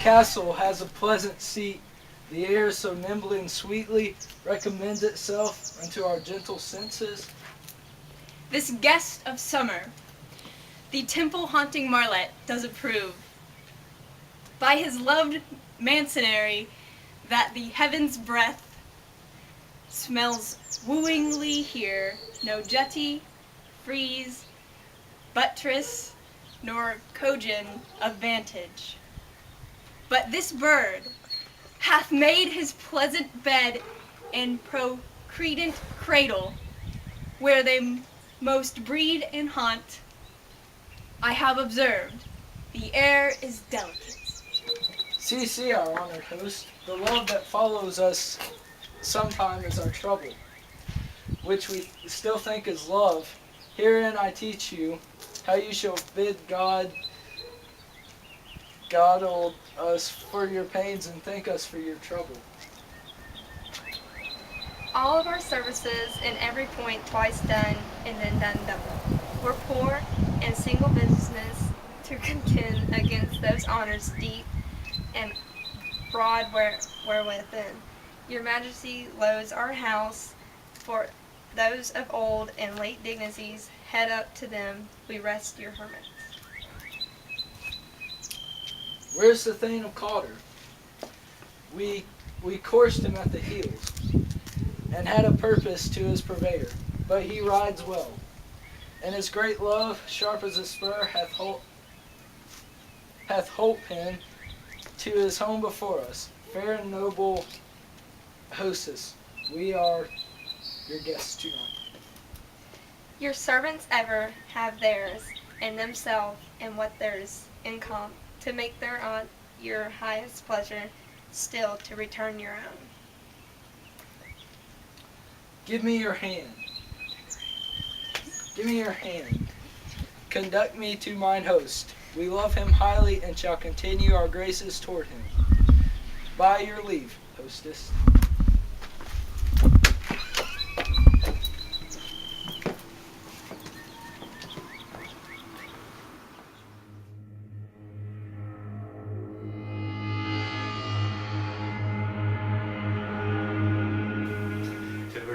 castle has a pleasant seat. The air so nimbly and sweetly recommends itself unto our gentle senses. This guest of summer, the temple-haunting marlet, does approve. By his loved mansonary, that the heaven's breath smells wooingly here, no jetty, frieze, buttress, nor coign of vantage. But this bird hath made his pleasant bed and procreant cradle, where they most breed and haunt. I have observed, the air is delicate. See, our honored host, the love that follows us sometime is our trouble, which we still think is love. Herein I teach you how you shall bid God us for your pains and thank us for your trouble. All of our services in every point twice done and then done double. We're poor and single business to contend against those honors deep and broad wherewithin. Your Majesty loads our house for those of old and late dignities. Head up to them, we rest your hermits. Where's the Thane of Cawdor? We coursed him at the heels, and had a purpose to his purveyor, but he rides well, and his great love, sharp as a spur, hath holp him to his home before us. Fair and noble hostess, we are your guests tonight. Your servants ever have theirs and themselves and what theirs in comp, to make their aunt your highest pleasure, still to return your own. Give me your hand. Give me your hand. Conduct me to mine host. We love him highly and shall continue our graces toward him. By your leave, hostess.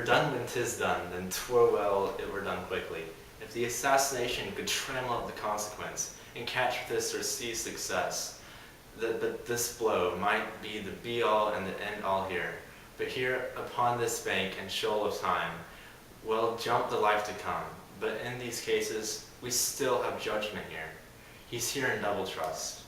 Done when 'tis done, then 'twere well it were done quickly. If the assassination could trammel up the consequence, and catch with this or see success, but this blow might be the be-all and the end-all here. But here, upon this bank and shoal of time, well jump the life to come. But in these cases, we still have judgment here. He's here in double trust.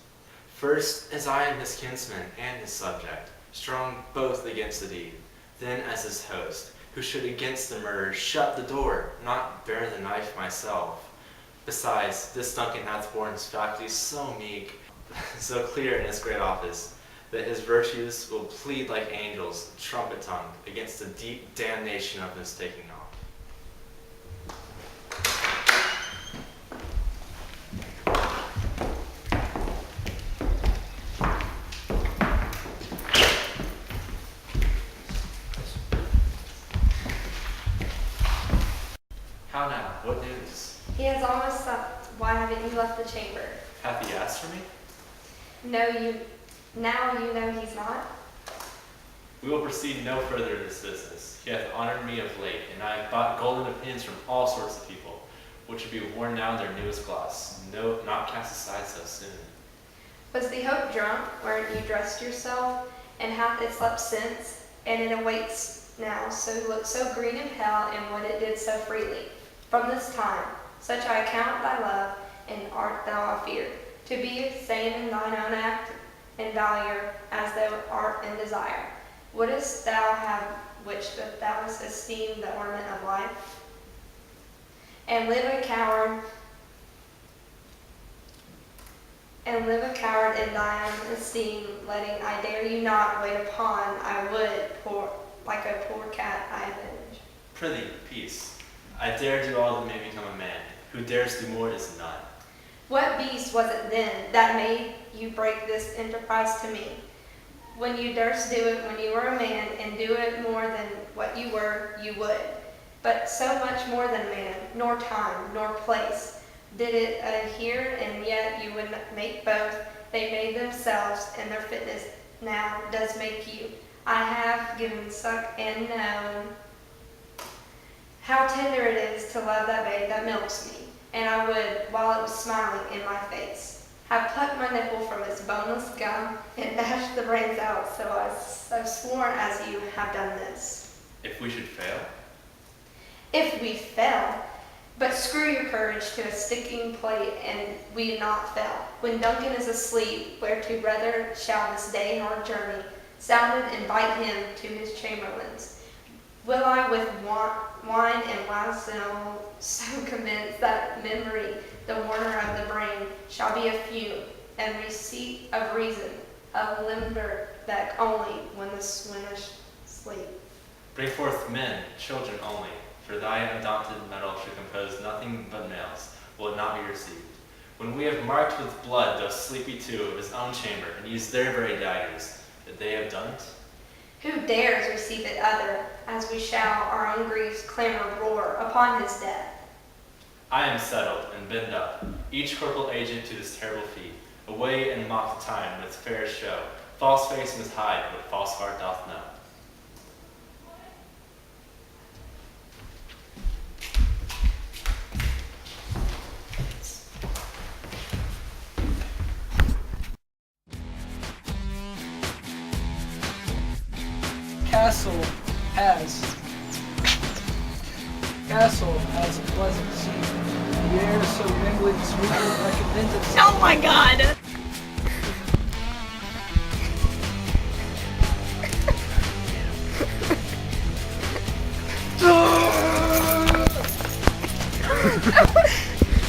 First, as I am his kinsman and his subject, strong both against the deed, then as his host, who should against the murder shut the door, not bear the knife myself. Besides, this Duncan hath borne his faculties so meek, so clear in his great office, that his virtues will plead like angels, trumpet-tongued, against the deep damnation of his taking off. How now? What news? He has almost supped. Why haven't you left the chamber? Hath he asked for me? Now you know he's not. We will proceed no further in this business. He hath honored me of late, and I have bought golden pins from all sorts of people, which would be worn now in their newest gloss, no, not cast aside so soon. Was the hope drunk, wherein you dressed yourself, and hath it slept since, and it awakes now, so look so green and pale, and what it did so freely? From this time, such I count thy love, and art thou afeard, to be same in thine own act and valor as thou art in desire. Wouldst thou have which that thou hast esteemed the ornament of life, and live a coward in thine own esteem, letting I dare you not wait upon, I would, like a poor cat I avenge. Prithee, peace. I dare do all that may become a man. Who dares do more is none. What beast was it then that made you break this enterprise to me? When you durst do it when you were a man, and do it more than what you were, you would. But so much more than man, nor time, nor place, did it adhere, and yet you would make both. They made themselves, and their fitness now does make you. I have given suck and known how tender it is to love that babe that milks me, and I would, while it was smiling in my face, have plucked my nipple from its boneless gum and dashed the brains out, so I've sworn as you have done this. If we should fail? If we fell, but screw your courage to a sticking plate, and we not fell. When Duncan is asleep, whereto brother shall this day our journey sounded invite him to his chamberlains. Will I with wine and wassail so commence that memory, the warner of the brain, shall be a fume, and receipt of reason, a limberbeck only when the Swinish sleep. Bring forth men, children only, for thy undaunted metal should compose nothing but males, will it not be received. When we have marked with blood those sleepy two of his own chamber, and used their very daggers, that they have done it? Who dares receive it other, as we shall our own griefs clamor roar upon his death? I am settled and bend up, each corporal agent to this terrible feat. Away and mock the time with fair show. False face must hide what false heart doth know. Castle has a pleasant seat. The air is so mingling sweetly like a mint of Oh my god!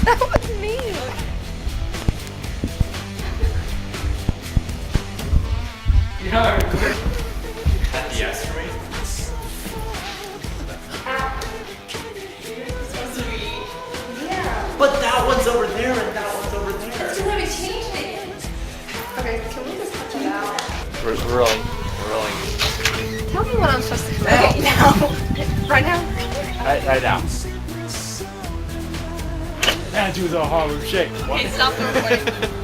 That was me! You know, At the estuary? Yeah. But that one's over there and that one's over there. Because we changed it. Okay, can we just cut it out? We're rolling. Tell me what I'm supposed to do. Okay, now. Right now? Right now. And do the Harlem Shake. Okay, stop the recording.